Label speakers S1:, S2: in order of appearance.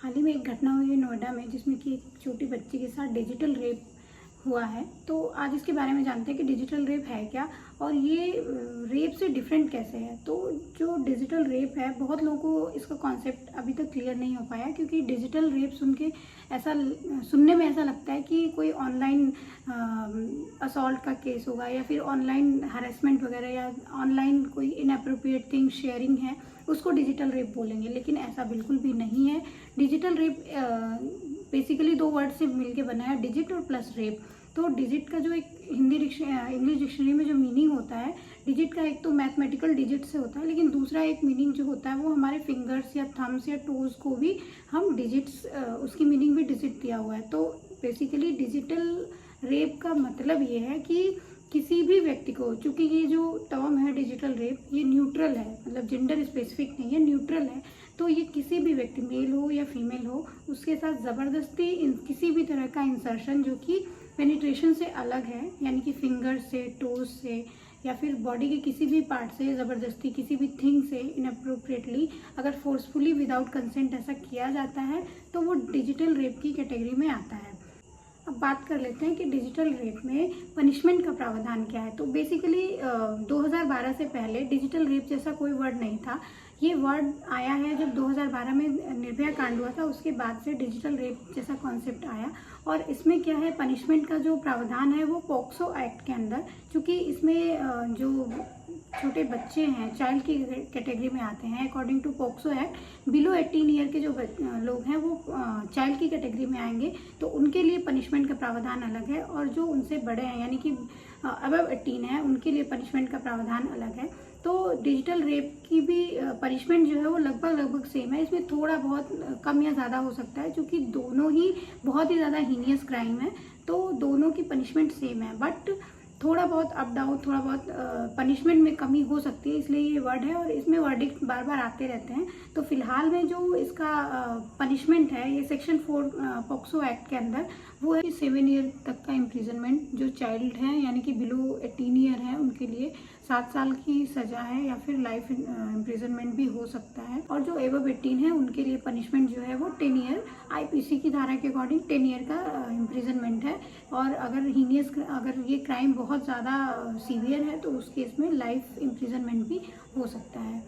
S1: हाल ही में एक घटना हुई है नोएडा में, जिसमें कि एक छोटी बच्ची के साथ डिजिटल रेप हुआ है। तो आज इसके बारे में जानते हैं कि डिजिटल रेप है क्या और ये रेप से डिफरेंट कैसे है। तो जो डिजिटल रेप है, बहुत लोगों को इसका कॉन्सेप्ट अभी तक क्लियर नहीं हो पाया, क्योंकि डिजिटल रेप सुनने में ऐसा लगता है कि कोई ऑनलाइन असॉल्ट का केस होगा, या फिर ऑनलाइन हरेसमेंट वगैरह, या ऑनलाइन कोई इनअप्रोप्रिएट थिंग शेयरिंग है, उसको डिजिटल रेप बोलेंगे। लेकिन ऐसा बिल्कुल भी नहीं है। डिजिटल रेप बेसिकली दो वर्ड से मिलके बना है, डिजिट और प्लस रेप। तो डिजिट का जो एक इंग्लिश डिक्शनरी में जो मीनिंग होता है डिजिट का, एक तो मैथमेटिकल डिजिट से होता है, लेकिन दूसरा एक मीनिंग जो होता है वो हमारे फिंगर्स या थम्स या टोज को भी हम डिजिट्स, उसकी मीनिंग भी डिजिट दिया हुआ है। तो बेसिकली डिजिटल रेप का मतलब ये है कि किसी भी व्यक्ति को, चूँकि ये जो टर्म है डिजिटल रेप, ये न्यूट्रल है, मतलब जेंडर स्पेसिफिक नहीं है, न्यूट्रल है। तो ये किसी भी व्यक्ति, मेल हो या फीमेल हो, उसके साथ ज़बरदस्ती किसी भी तरह का इंसर्शन जो कि पेनिट्रेशन से अलग है, यानी कि फिंगर से, टोज से, या फिर बॉडी के किसी भी पार्ट से ज़बरदस्ती किसी भी थिंग से इनअप्रोप्रिएटली अगर फोर्सफुली विदाउट कंसेंट ऐसा किया जाता है, तो वो डिजिटल रेप की कैटेगरी में आता है। अब बात कर लेते हैं कि डिजिटल रेप में पनिशमेंट का प्रावधान क्या है। तो बेसिकली 2012 से पहले डिजिटल रेप जैसा कोई वर्ड नहीं था। ये वर्ड आया है जब 2012 में निर्भया कांड हुआ था, उसके बाद से डिजिटल रेप जैसा कॉन्सेप्ट आया। और इसमें क्या है, पनिशमेंट का जो प्रावधान है वो पॉक्सो एक्ट के अंदर, क्योंकि इसमें जो छोटे बच्चे हैं, चाइल्ड की कैटेगरी में आते हैं, according to POCSO act below 18 year के जो लोग हैं वो चाइल्ड की कैटेगरी में आएंगे। तो उनके लिए पनिशमेंट का प्रावधान अलग है, और जो उनसे बड़े हैं यानी कि अबव 18 है, उनके लिए पनिशमेंट का प्रावधान अलग है। तो डिजिटल रेप की भी पनिशमेंट जो है वो लगभग सेम है। इसमें थोड़ा बहुत कम या ज़्यादा हो सकता है, क्योंकि दोनों ही बहुत ही ज़्यादा हीनियस क्राइम है। तो दोनों की पनिशमेंट सेम है, बट थोड़ा बहुत अप डाउन, थोड़ा बहुत पनिशमेंट में कमी हो सकती है, इसलिए ये वर्ड है। और इसमें वर्डिक्ट बार बार आते रहते हैं। तो फिलहाल में जो इसका पनिशमेंट है, ये सेक्शन 4 पॉक्सो एक्ट के अंदर वो है 7 ईयर तक का इम्प्रिजनमेंट। जो चाइल्ड हैं यानी कि बिलो 18 ईयर है, उनके लिए 7 साल की सज़ा है, या फिर लाइफ इम्प्रिजनमेंट भी हो सकता है। और जो एबव 18 है, उनके लिए पनिशमेंट जो है वो 10 ईयर, IPC की धारा के अकॉर्डिंग 10 ईयर का इम्प्रिजनमेंट है। और अगर ये क्राइम बहुत ज़्यादा सीवियर है, तो उस केस में लाइफ इम्प्रिजनमेंट भी हो सकता है।